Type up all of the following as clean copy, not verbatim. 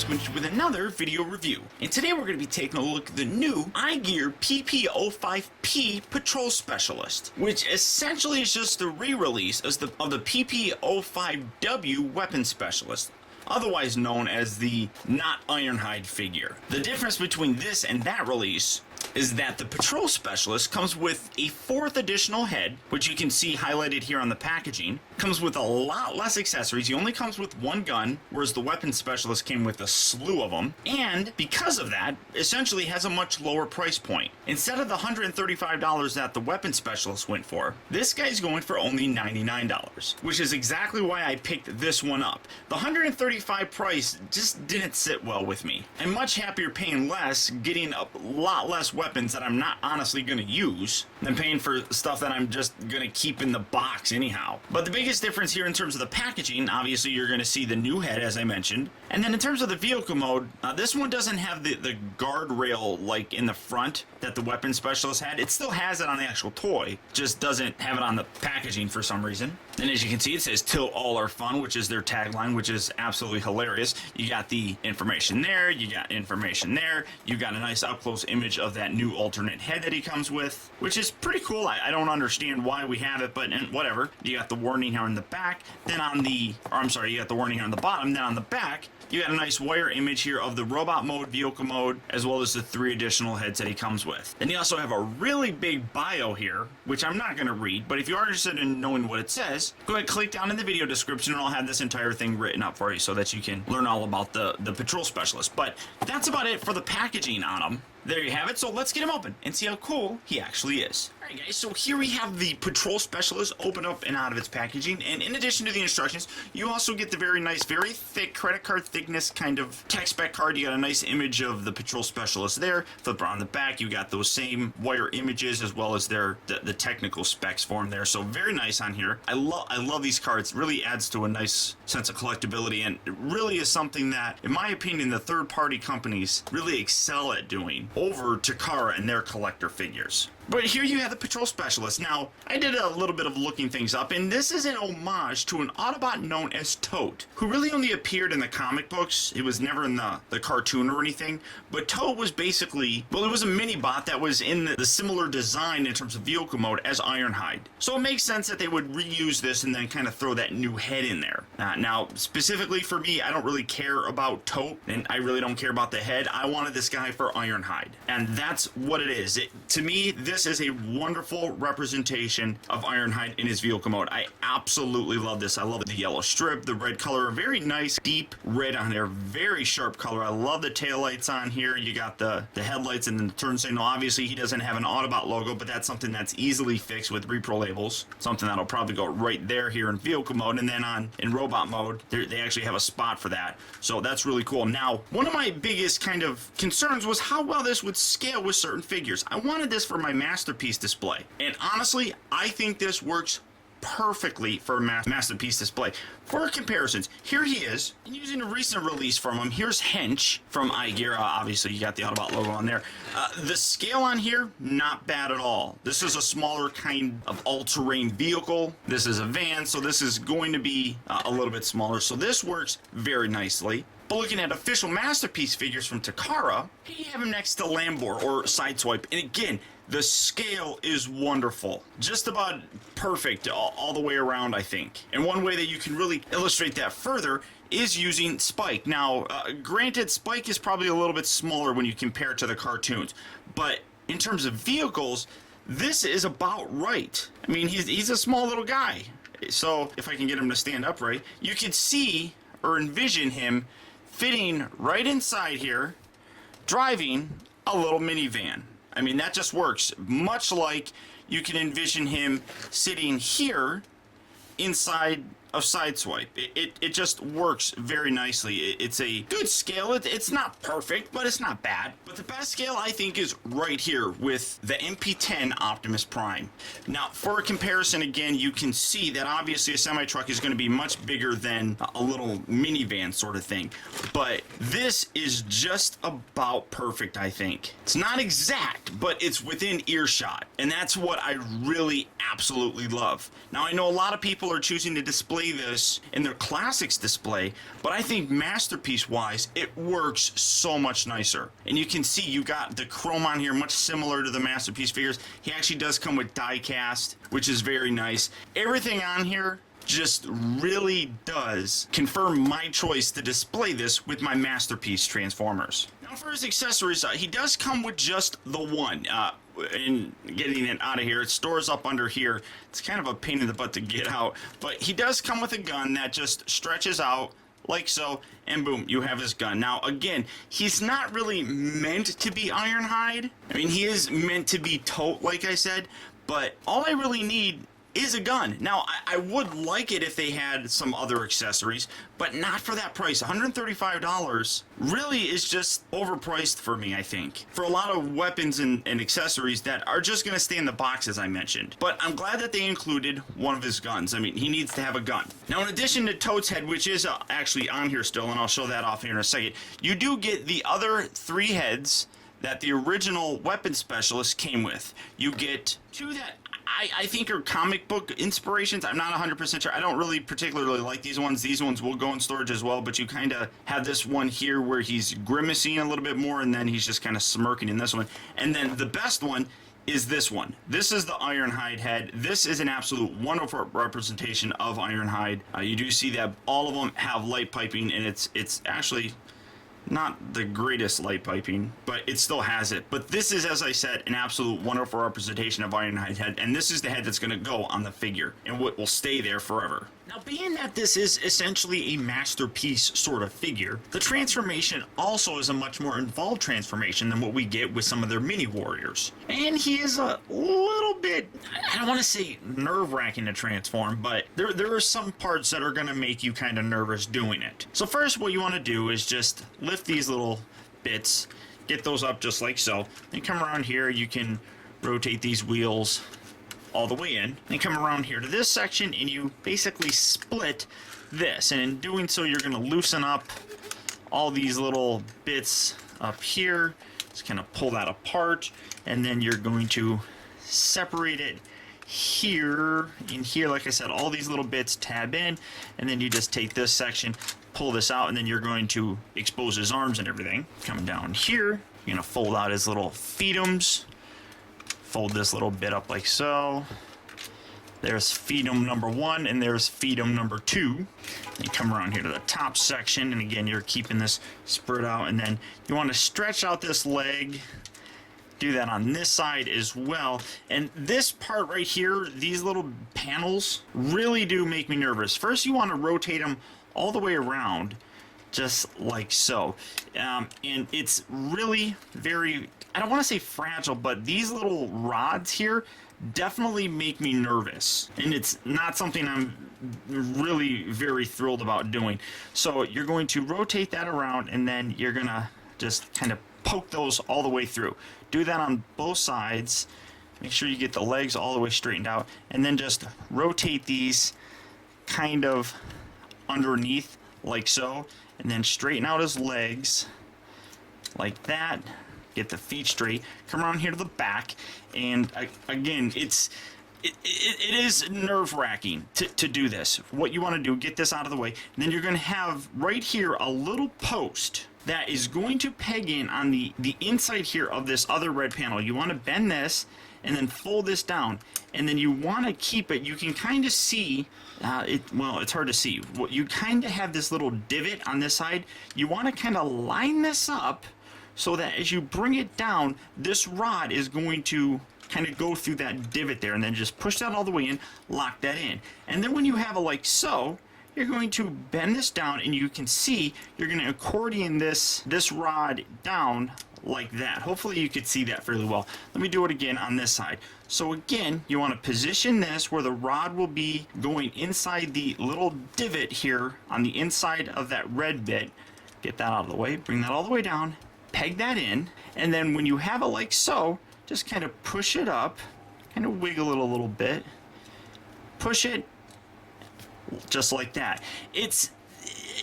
Squinch with another video review. And today we're going to be taking a look at the new iGear PP05P Patrol Specialist, which essentially is just the re-release of the PP05W Weapon Specialist, otherwise known as the not Ironhide figure. The difference between this and that release is that the Patrol Specialist comes with a 4th additional head, which you can see highlighted here on the packaging. Comes with a lot less accessories. He only comes with one gun, whereas the Weapon Specialist came with a slew of them. And because of that, essentially has a much lower price point. Instead of the $135 that the Weapon Specialist went for, this guy's going for only $99, which is exactly why I picked this one up. The $135 price just didn't sit well with me. I'm much happier paying less, getting a lot less weapons that I'm not honestly going to use than paying for stuff that I'm just going to keep in the box anyhow. But the biggest difference here in terms of the packaging, obviously you're going to see the new head as I mentioned. And then in terms of the vehicle mode, this one doesn't have the guardrail like in the front that the Weapon Specialist had. It still has it on the actual toy, just doesn't have it on the packaging for some reason. And as you can see, it says "Till all are fun," which is their tagline, which is absolutely hilarious. You got the information there, you got information there, you got a nice up-close image of that new alternate head that he comes with, which is pretty cool. I don't understand why we have it, but whatever. You got the warning here on the back, then on the, or I'm sorry, you got the warning here on the bottom, then on the back, you got a nice wire image here of the robot mode, vehicle mode, as well as the 3 additional heads that he comes with. Then you also have a really big bio here, which I'm not going to read, but if you are interested in knowing what it says, go ahead and click down in the video description and I'll have this entire thing written up for you so that you can learn all about the Patrol Specialist. But that's about it for the packaging on him. There you have it, so let's get him open and see how cool he actually is. Alright guys, so here we have the Patrol Specialist open up and out of its packaging, and in addition to the instructions, you also get the very nice, very thick credit card thickness kind of tech spec card. You got a nice image of the Patrol Specialist there. Flip around the back, you got those same wire images as well as the technical specs for them there, so very nice on here. I love these cards. It really adds to a nice sense of collectability, and it really is something that, in my opinion, the third-party companies really excel at doing over Takara and their collector figures. But here you have the Patrol Specialist. Now, I did a little bit of looking things up, and this is an homage to an Autobot known as Tote, who really only appeared in the comic books. It was never in the cartoon or anything. But Tote was basically, well, it was a mini-bot that was in the similar design in terms of vehicle mode as Ironhide. So it makes sense that they would reuse this and then kind of throw that new head in there. Now, specifically for me, I don't really care about Tote, and I really don't care about the head. I wanted this guy for Ironhide, and that's what it is. To me, this is a wonderful representation of Ironhide in his vehicle mode. I absolutely love this. I love the yellow strip, the red color, very nice deep red on there, very sharp color. I love the taillights on here. You got the headlights and the turn signal. Obviously, he doesn't have an Autobot logo, but that's something that's easily fixed with repro labels. Something that'll probably go right there here in vehicle mode, and then in robot mode, they actually have a spot for that. So that's really cool. Now, one of my biggest kind of concerns was how well this would scale with certain figures. I wanted this for my masterpiece display, and honestly, I think this works perfectly for a masterpiece display. For comparisons, here he is, and using a recent release from him, here's Hench from iGear. Obviously, you got the Autobot logo on there. The scale on here, not bad at all. This is a smaller kind of all-terrain vehicle. This is a van, so this is going to be a little bit smaller, so this works very nicely. But looking at official masterpiece figures from Takara, here you have him next to Lambor or Sideswipe, and again, the scale is wonderful. Just about perfect all the way around, I think. And one way that you can really illustrate that further is using Spike. Now, granted, Spike is probably a little bit smaller when you compare it to the cartoons, but in terms of vehicles, this is about right. I mean, he's a small little guy. So if I can get him to stand upright, you can see or envision him fitting right inside here, driving a little minivan. I mean, that just works. Much like you can envision him sitting here inside of Sideswipe. It just works very nicely. It's a good scale. It's not perfect, but it's not bad. But the best scale, I think, is right here with the MP10 Optimus Prime. Now, for a comparison, again, you can see that obviously a semi-truck is going to be much bigger than a little minivan sort of thing. But this is just about perfect, I think. It's not exact, but it's within earshot. And that's what I really absolutely love. Now, I know a lot of people are choosing to display display this in their classics display, but I think masterpiece wise, it works so much nicer. And you can see you got the chrome on here, much similar to the masterpiece figures. He actually does come with die cast, which is very nice. Everything on here just really does confirm my choice to display this with my masterpiece Transformers. Now for his accessories, he does come with just the one. In getting it out of here, it stores up under here. It's kind of a pain in the butt to get out, but he does come with a gun that just stretches out like so, and boom, you have his gun. Now again, he's not really meant to be Ironhide. I mean, he is meant to be Tote, like I said, but all I really need is a gun. Now, I would like it if they had some other accessories, but not for that price. $135 really is just overpriced for me, I think, for a lot of weapons and accessories that are just going to stay in the box, as I mentioned. But I'm glad that they included one of his guns. I mean, he needs to have a gun. Now, in addition to Toad's head, which is actually on here still, and I'll show that off here in a second, you do get the other 3 heads that the original weapon specialist came with. You get 2 that I think are comic book inspirations. I'm not 100% sure. I don't really particularly like these ones. These ones will go in storage as well, but you kind of have this one here where he's grimacing a little bit more, and then he's just kind of smirking in this one. And then the best one is this one. This is the Ironhide head. This is an absolute wonderful representation of Ironhide. You do see that all of them have light piping, and it's actually not the greatest light piping, but it still has it. But this is, as I said, an absolute wonderful representation of Ironhide head, and this is the head that's going to go on the figure and what will stay there forever. Now, being that this is essentially a masterpiece sort of figure, the transformation also is a much more involved transformation than what we get with some of their mini warriors. And he is a little bit, I don't want to say nerve-wracking to transform, but there are some parts that are going to make you kind of nervous doing it. So first, what you want to do is just lift these little bits, get those up just like so, and come around here. You can rotate these wheels all the way in, and come around here to this section, and you basically split this, and in doing so you're going to loosen up all these little bits up here. Just kind of pull that apart, and then you're going to separate it here. In here, like I said, all these little bits tab in, and then you just take this section, pull this out, and then you're going to expose his arms and everything. Come down here, you're going to fold out his little feetums. Fold this little bit up like so. There's fetum number 1, and there's fetum number 2. You come around here to the top section, and again, you're keeping this spread out, and then you want to stretch out this leg. Do that on this side as well. And this part right here, these little panels, really do make me nervous. First, you want to rotate them all the way around, just like so. And it's really very, I don't want to say fragile, but these little rods here definitely make me nervous, and it's not something I'm really very thrilled about doing. So you're going to rotate that around, and then you're gonna just kind of poke those all the way through. Do that on both sides. Make sure you get the legs all the way straightened out, and then just rotate these kind of underneath like so, and then straighten out his legs like that. Get the feet straight. Come around here to the back, and again, it is nerve-wracking to do this. What you want to do, get this out of the way, and then you're going to have right here a little post that is going to peg in on the inside here of this other red panel. You want to bend this and then fold this down, and then you want to keep it. You can kind of see well, it's hard to see. You kind of have this little divot on this side. You want to kind of line this up so that as you bring it down, this rod is going to kind of go through that divot there, and then just push that all the way in, lock that in. And then when you have it like so, you're going to bend this down, and you can see you're going to accordion this rod down like that. Hopefully you could see that fairly well. Let me do it again on this side. So again, you want to position this where the rod will be going inside the little divot here on the inside of that red bit. Get that out of the way, bring that all the way down, peg that in, and then when you have it like so, just kind of push it up, kind of wiggle it a little bit, push it just like that. It's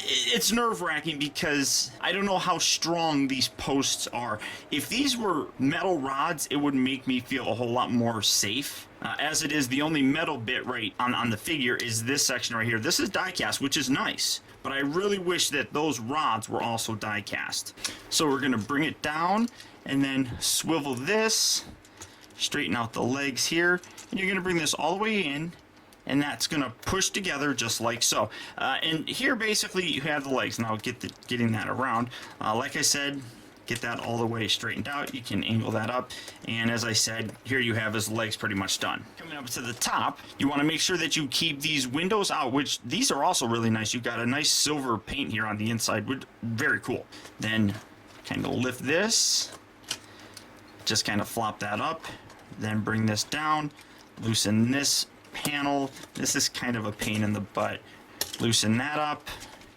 it's nerve-wracking because I don't know how strong these posts are. If these were metal rods, it would make me feel a whole lot more safe. As it is, the only metal bit right on the figure is this section right here. This is die cast, which is nice, but I really wish that those rods were also die cast. So we're gonna bring it down and then swivel this, straighten out the legs here, and you're gonna bring this all the way in, and that's gonna push together just like so. And here basically you have the legs. Now getting that around. Like I said, get that all the way straightened out. You can angle that up, and as I said, here you have his legs pretty much done. Coming up to the top, you want to make sure that you keep these windows out, which these are also really nice. You got a nice silver paint here on the inside, which very cool. Then kind of lift this, just kind of flop that up, then bring this down, loosen this panel. This is kind of a pain in the butt. Loosen that up,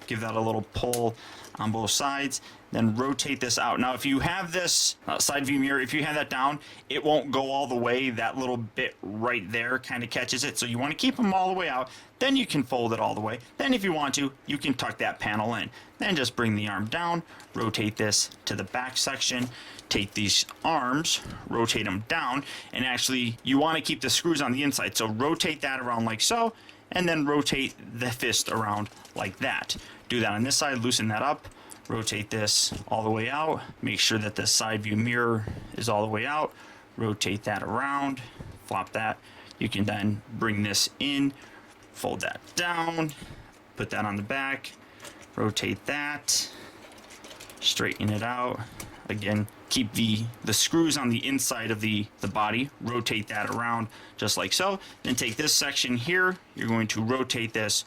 give that a little pull on both sides, then rotate this out. Now if you have this side view mirror, if you have that down, it won't go all the way. That little bit right there kind of catches it, so you want to keep them all the way out. Then you can fold it all the way. Then if you want to, you can tuck that panel in. Then just bring the arm down, rotate this to the back section, take these arms, rotate them down, and actually you want to keep the screws on the inside, so rotate that around like so, and then rotate the fist around like that. Do that on this side, loosen that up, rotate this all the way out, make sure that the side view mirror is all the way out, rotate that around, flop that. You can then bring this in, fold that down, put that on the back, rotate that, straighten it out. Again, keep the screws on the inside of the body, rotate that around just like so. Then take this section here, you're going to rotate this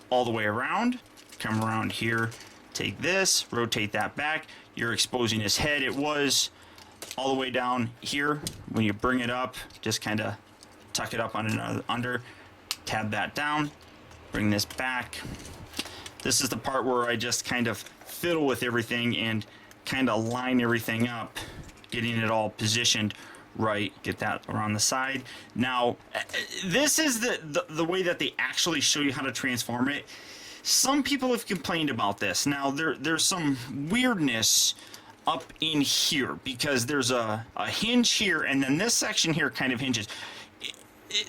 all the way around, come around here, take this, rotate that back. You're exposing his head. It was all the way down here. When you bring it up, just kind of tuck it up under, tab that down, bring this back. This is the part where I just kind of fiddle with everything and kind of line everything up, getting it all positioned right. Get that around the side. Now, this is the way that they actually show you how to transform it. Some people have complained about this. Now, there's some weirdness up in here because there's a hinge here, and then this section here kind of hinges.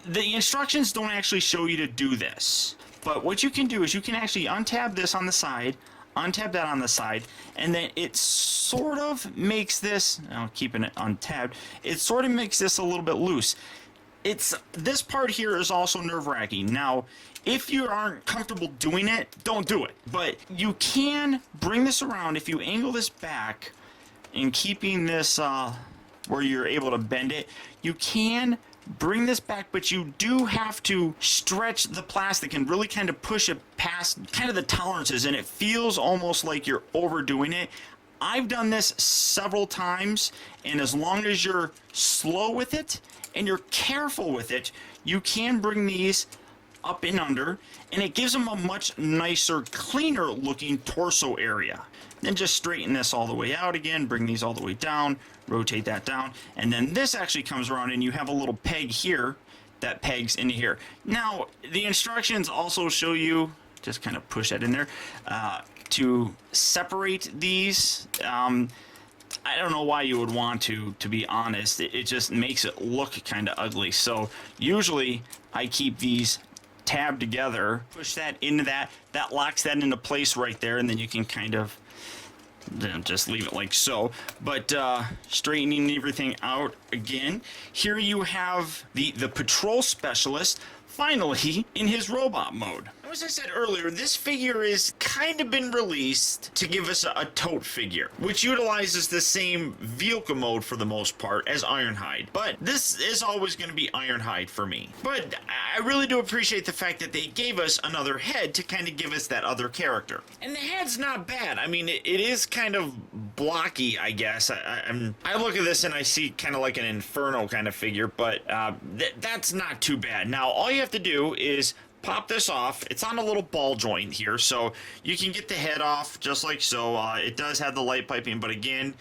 The instructions don't actually show you to do this, but what you can do is you can actually untab this on the side, untab that on the side, and then it sort of makes this, keeping it untabbed, it sort of makes this a little bit loose. This part here is also nerve-wracking. Now, if you aren't comfortable doing it, don't do it. But you can bring this around if you angle this back and keeping this where you're able to bend it. You can bring this back, but you do have to stretch the plastic and really kind of push it past kind of the tolerances, and it feels almost like you're overdoing it. I've done this several times, and as long as you're slow with it and you're careful with it, you can bring these up and under, and it gives them a much nicer, cleaner looking torso area. Then just straighten this all the way out again, bring these all the way down, rotate that down, and then this actually comes around and you have a little peg here that pegs into here. Now, the instructions also show you, just kind of push that in there, to separate these. I don't know why you would want to be honest. It just makes it look kind of ugly. So usually I keep these tabbed together, push that into that locks that into place right there, and then you can kind of just leave it like so. But straightening everything out again, here you have the patrol specialist finally in his robot mode. As I said earlier, this figure is kind of been released to give us a Tote figure, which utilizes the same vehicle mode for the most part as Ironhide. But this is always going to be Ironhide for me. But I really do appreciate the fact that they gave us another head to kind of give us that other character. And the head's not bad. I mean, it is kind of blocky, I guess. I look at this and I see kind of like an Inferno kind of figure, but that's not too bad. Now, all you have to do is pop this off. It's on a little ball joint here, so you can get the head off just like so. It does have the light piping, but again,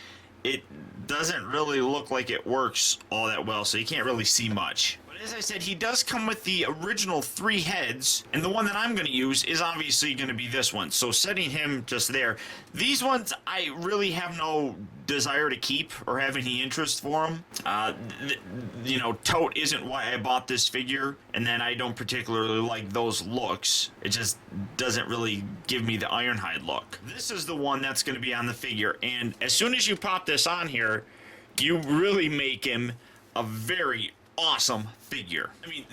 it doesn't really look like it works all that well, so you can't really see much. But As I said, he does come with the original 3 heads, and the one that I'm going to use is obviously going to be this one. So setting him just there. These ones, I really have no desire to keep or have any interest for them. You know, Tote isn't why I bought this figure, and then I don't particularly like those looks. It just doesn't really give me the Ironhide look. This is the one that's going to be on the figure, and as soon as you pop this on here, you really make him a very awesome figure. I mean,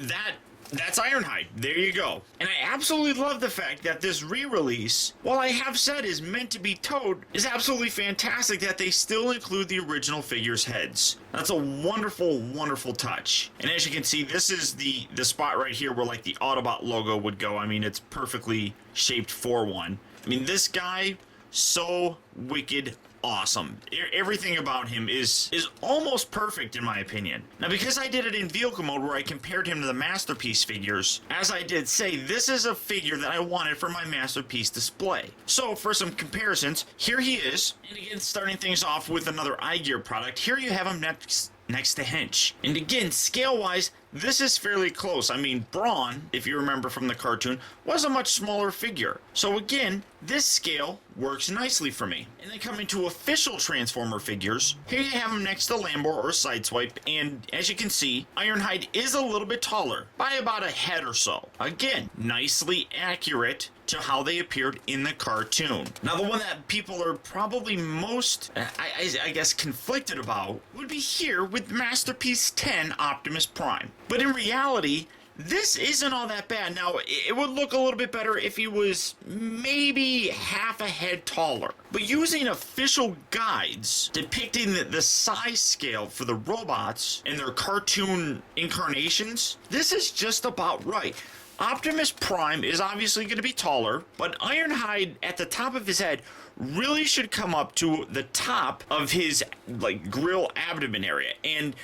that's Ironhide. There you go. And I absolutely love the fact that this re-release, while I have said is meant to be Tote, is absolutely fantastic that they still include the original figure's heads. That's a wonderful, wonderful touch. And as you can see, this is the spot right here where like the Autobot logo would go. I mean, it's perfectly shaped for one. I mean, this guy, so wicked awesome. Everything about him is almost perfect in my opinion. Now, because I did it in vehicle mode where I compared him to the Masterpiece figures, as I did say, this is a figure that I wanted for my Masterpiece display. So for some comparisons, here he is. And again, starting things off with another iGear product, here you have him next to Hench. And again, scale-wise, this is fairly close. I mean, Brawn, if you remember from the cartoon, was a much smaller figure. So again, this scale works nicely for me. And then coming to official Transformer figures, here you have him next to Lambo or Sideswipe, and as you can see, Ironhide is a little bit taller, by about a head or so. Again, nicely accurate to how they appeared in the cartoon. Now, the one that people are probably most, I guess, conflicted about would be here with Masterpiece 10 Optimus Prime. But in reality, this isn't all that bad. Now, it would look a little bit better if he was maybe half a head taller. But using official guides depicting the size scale for the robots and their cartoon incarnations, this is just about right. Optimus Prime is obviously going to be taller, but Ironhide at the top of his head really should come up to the top of his like grill abdomen area. And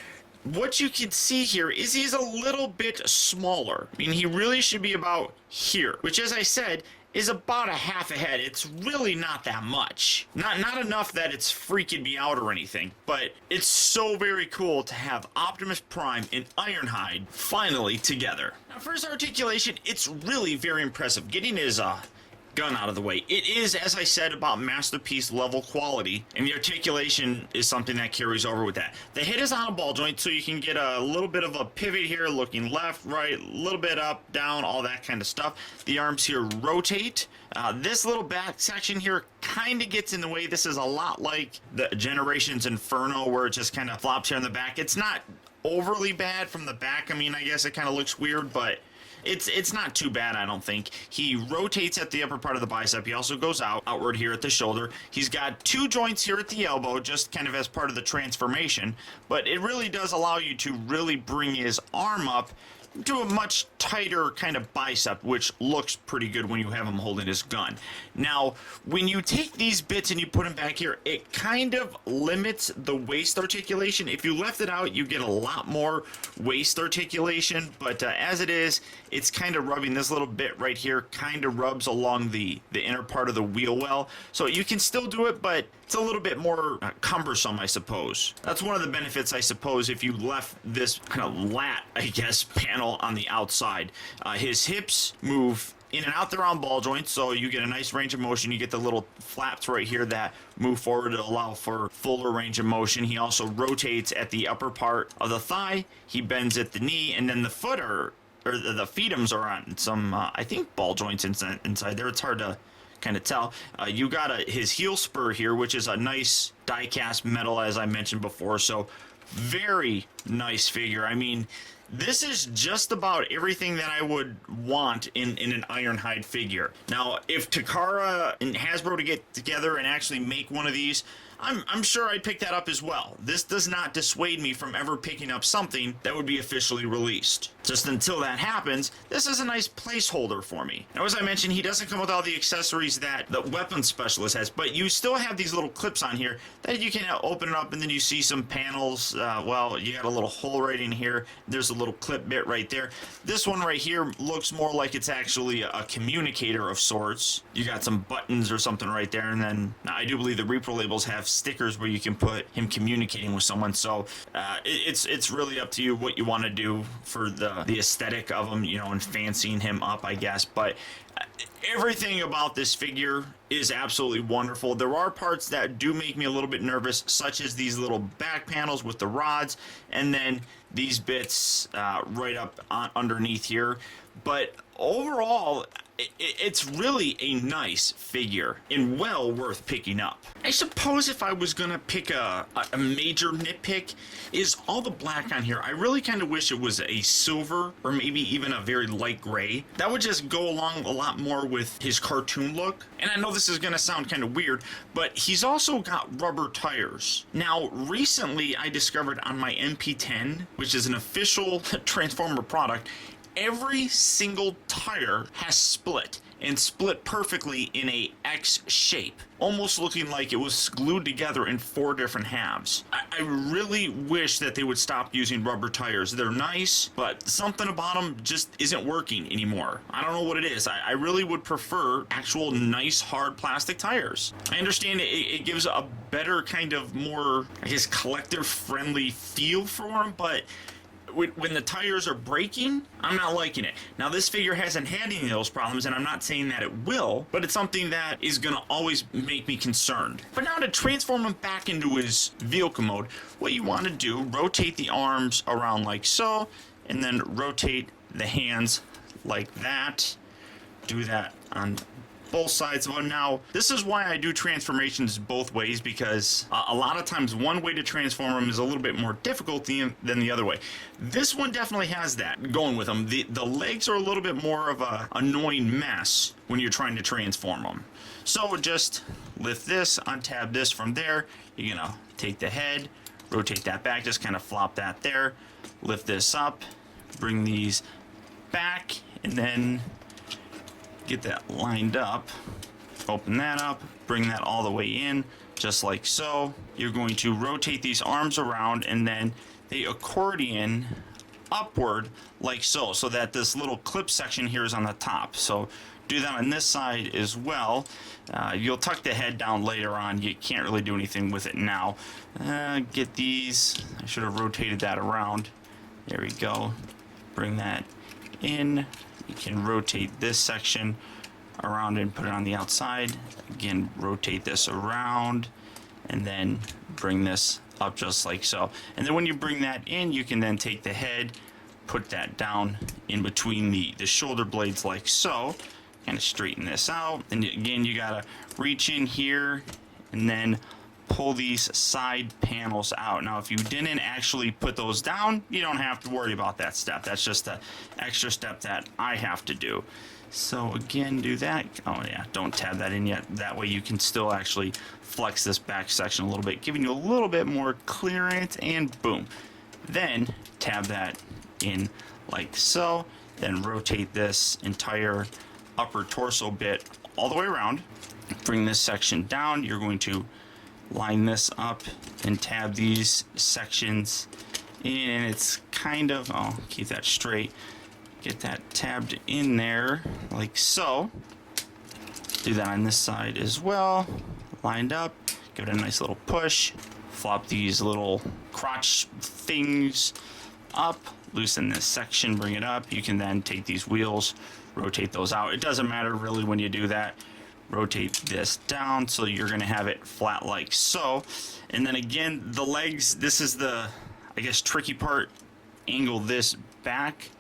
what you can see here is he's a little bit smaller. I mean, he really should be about here, which, as I said, is about a half a head. It's really not that much. Not enough that it's freaking me out or anything, but it's so very cool to have Optimus Prime and Ironhide finally together. Now, for his articulation, it's really very impressive. Getting his gun out of the way. It is, as I said, about Masterpiece level quality, and the articulation is something that carries over with that. The head is on a ball joint, so you can get a little bit of a pivot here, looking left, right, a little bit up, down, all that kind of stuff. The arms here rotate. This little back section here kind of gets in the way. This is a lot like the Generations Inferno, where it just kind of flops here in the back. It's not overly bad from the back. I mean, I guess it kind of looks weird, but it's not too bad, I don't think. He rotates at the upper part of the bicep. He also goes outward here at the shoulder. He's got 2 joints here at the elbow, just kind of as part of the transformation, but it really does allow you to really bring his arm up to a much tighter kind of bicep, which looks pretty good when you have him holding his gun. Now, when you take these bits and you put them back here, it kind of limits the waist articulation. If you left it out, you get a lot more waist articulation, but as it is, it's kind of rubbing. This little bit right here kind of rubs along the inner part of the wheel well, so you can still do it, but it's a little bit more cumbersome, I suppose. That's one of the benefits, I suppose, if you left this kind of lat, I guess, panel on the outside. His hips move in and out there on ball joints, so you get a nice range of motion. You get the little flaps right here that move forward to allow for fuller range of motion. He also rotates at the upper part of the thigh. He bends at the knee, and then the foot or the fetums are on some, I think, ball joints inside there. It's hard to kind of tell. You got his heel spur here, which is a nice die-cast metal, as I mentioned before, so very nice figure. I mean, this is just about everything that I would want in an Ironhide figure. Now, if Takara and Hasbro to get together and actually make one of these, I'm sure I'd pick that up as well. This does not dissuade me from ever picking up something that would be officially released. Just until that happens, this is a nice placeholder for me. Now, as I mentioned, he doesn't come with all the accessories that the weapons specialist has, but you still have these little clips on here that you can open it up, and then you see some panels. Well, you got a little hole right in here. There's a little clip bit right there. This one right here looks more like it's actually a communicator of sorts. You got some buttons or something right there, and then I do believe the repro labels have have stickers where you can put him communicating with someone. So it's really up to you what you want to do for the aesthetic of him, you know, and fancying him up, I guess. But everything about this figure is absolutely wonderful. There are parts that do make me a little bit nervous, such as these little back panels with the rods, and then these bits right up underneath here. But overall, it's really a nice figure and well worth picking up. I suppose if I was gonna pick a major nitpick, is all the black on here. I really kind of wish it was a silver or maybe even a very light gray. That would just go along a lot more with his cartoon look. And I know this is gonna sound kind of weird, but he's also got rubber tires. Now, recently I discovered on my MP10, which is an official Transformer product, every single tire has split, and split perfectly in a X shape, almost looking like it was glued together in 4 different halves. I really wish that they would stop using rubber tires. They're nice, but something about them just isn't working anymore. I don't know what it is. I really would prefer actual nice hard plastic tires. I understand it gives a better kind of more, I guess, collector friendly feel for them, but when the tires are breaking, I'm not liking it. Now, this figure hasn't had any of those problems, and I'm not saying that it will, but it's something that is going to always make me concerned. But now to transform him back into his vehicle mode, what you want to do, rotate the arms around like so, and then rotate the hands like that. Do that on both sides of it. Now, this is why I do transformations both ways, because a lot of times one way to transform them is a little bit more difficult than the other way. This one definitely has that going with them. The legs are a little bit more of a annoying mess when you're trying to transform them. So just lift this, untab this from there. You're gonna take the head, rotate that back, just kind of flop that there, lift this up, bring these back, and then get that lined up, open that up, bring that all the way in, just like so. You're going to rotate these arms around, and then they accordion upward like so, so that this little clip section here is on the top. So do that on this side as well. You'll tuck the head down later on. You can't really do anything with it now. Get these, I should have rotated that around. There we go. Bring that in. You can rotate this section around and put it on the outside. Again, rotate this around and then bring this up just like so. And then when you bring that in, you can then take the head, put that down in between the shoulder blades like so. Kind of straighten this out. And again, you gotta reach in here and then pull these side panels out. Now, if you didn't actually put those down, you don't have to worry about that step. That's just an extra step that I have to do. So again, do that. Oh yeah, don't tab that in yet. That way you can still actually flex this back section a little bit, giving you a little bit more clearance, and boom. Then tab that in like so. Then rotate this entire upper torso bit all the way around. Bring this section down. You're going to line this up and tab these sections in, and it's kind of, oh, keep that straight, get that tabbed in there like so. Do that on this side as well, lined up, give it a nice little push, flop these little crotch things up, loosen this section, bring it up. You can then take these wheels, rotate those out. It doesn't matter really when you do that. Rotate this down so you're going to have it flat like so. And then again, the legs, this is the, I guess, tricky part. Angle this back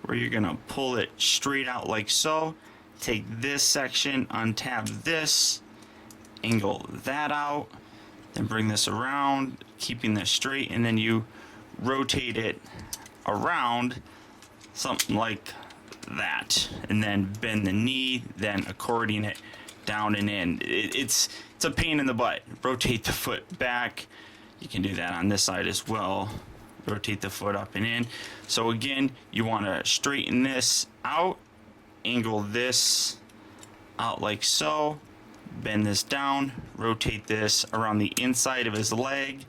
where you're going to pull it straight out like so. Take this section, untab this, angle that out, then bring this around, keeping this straight, and then you rotate it around something like that, and then bend the knee, then accordion it down and in. It's a pain in the butt. Rotate the foot back. You can do that on this side as well. Rotate the foot up and in. So again, you want to straighten this out, angle this out like so, bend this down, rotate this around the inside of his leg,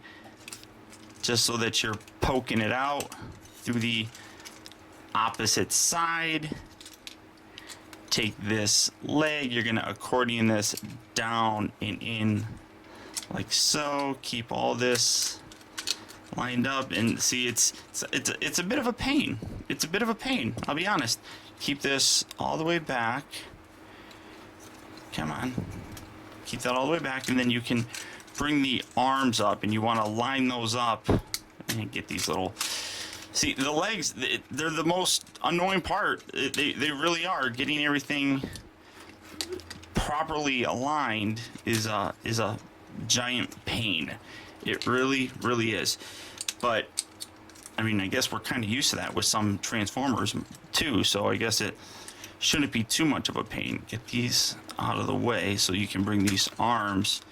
just so that you're poking it out through the opposite side. Take this leg, you're going to accordion this down and in like so. Keep all this lined up, and see, it's a bit of a pain. It's a bit of a pain, I'll be honest. Keep this all the way back. Come on. Keep that all the way back, and then you can bring the arms up, and you want to line those up and get these little... See, the legs, they're the most annoying part. They really are. Getting everything properly aligned is a giant pain. It really is. But I mean, I guess we're kind of used to that with some Transformers too, so I guess it shouldn't be too much of a pain. Get these out of the way so you can bring these arms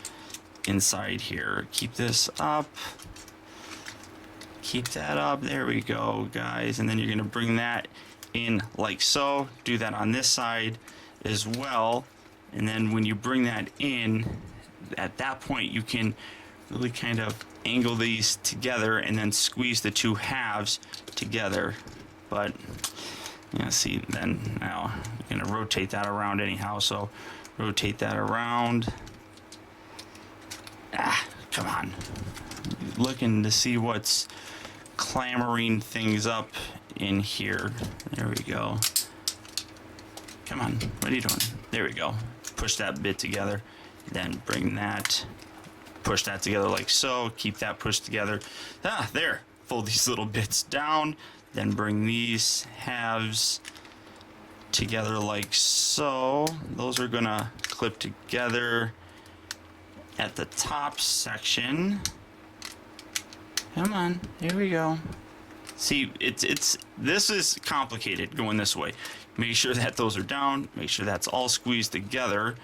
inside here. Keep this up. Keep that up. There we go, guys. And then you're going to bring that in like so. Do that on this side as well. And then when you bring that in, at that point you can really kind of angle these together and then squeeze the two halves together. But yeah, see, then now you're gonna rotate that around anyhow, so rotate that around. Come on. Looking to see what's clamoring things up in here. There we go. Come on, what are you doing? There we go. Push that bit together, then bring that, push that together like so. Keep that pushed together. There. Fold these little bits down, then bring these halves together like so. Those are gonna clip together at the top section. Come on, here we go. See, this is complicated going this way. Make sure that those are down, make sure that's all squeezed together,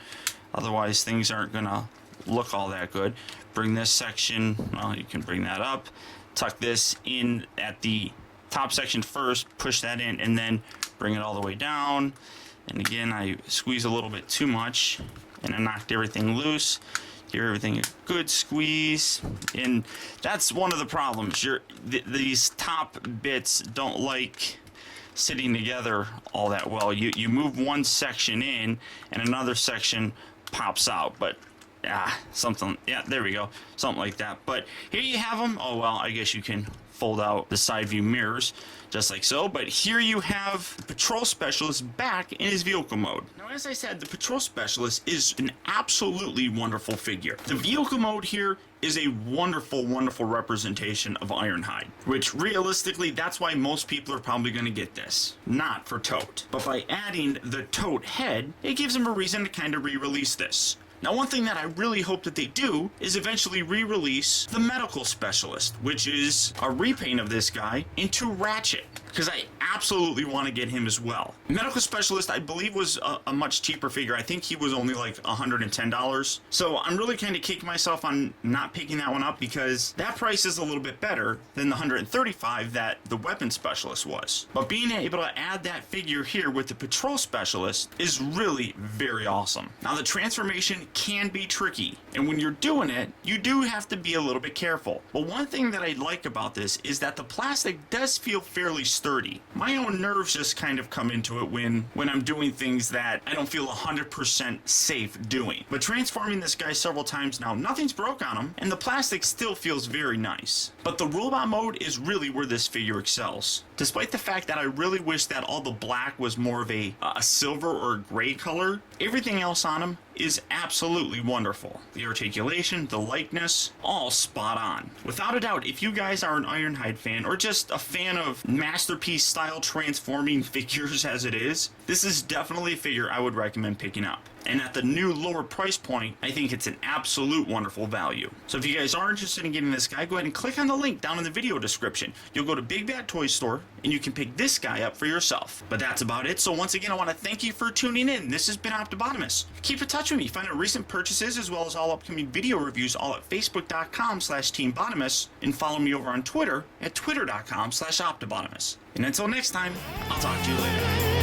otherwise things aren't gonna look all that good. Bring this section, well, you can bring that up, tuck this in at the top section first, push that in, and then bring it all the way down. And again, I squeeze a little bit too much and I knocked everything loose. Give everything a good squeeze, and that's one of the problems. These top bits don't like sitting together all that well. You move one section in and another section pops out, but something, yeah, there we go, something like that. But here you have them. Oh well, I guess you can fold out the side view mirrors just like so. But here you have the Patrol Specialist back in his vehicle mode. Now, as I said, the Patrol Specialist is an absolutely wonderful figure. The vehicle mode here is a wonderful representation of Ironhide, which realistically, that's why most people are probably going to get this, not for Tote. But by adding the Tote head, it gives them a reason to kind of re-release this. Now, one thing that I really hope that they do is eventually re-release the Medical Specialist, which is a repaint of this guy into Ratchet, because I absolutely want to get him as well. Medical Specialist, I believe, was a much cheaper figure. I think he was only like $110. So I'm really kind of kicking myself on not picking that one up, because that price is a little bit better than the $135 that the Weapon Specialist was. But being able to add that figure here with the Patrol Specialist is really very awesome. Now, the transformation can be tricky, and when you're doing it, you do have to be a little bit careful. But one thing that I like about this is that the plastic does feel fairly sturdy. My own nerves just kind of come into it when I'm doing things that I don't feel 100% safe doing. But transforming this guy several times now, nothing's broke on him, and the plastic still feels very nice. But the robot mode is really where this figure excels. Despite the fact that I really wish that all the black was more of a silver or a gray color, everything else on him is absolutely wonderful. The articulation, the likeness, all spot on. Without a doubt, if you guys are an Ironhide fan or just a fan of masterpiece style transforming figures as it is, this is definitely a figure I would recommend picking up. And at the new lower price point, I think it's an absolute wonderful value. So if you guys are interested in getting this guy, go ahead and click on the link down in the video description. You'll go to Big Bad Toy Store and you can pick this guy up for yourself. But that's about it. So once again, I want to thank you for tuning in. This has been Optibotimus. Keep in touch with me. Find out recent purchases as well as all upcoming video reviews all at facebook.com/teambotimus, and follow me over on Twitter at twitter.com/optibotimus. And until next time, I'll talk to you later.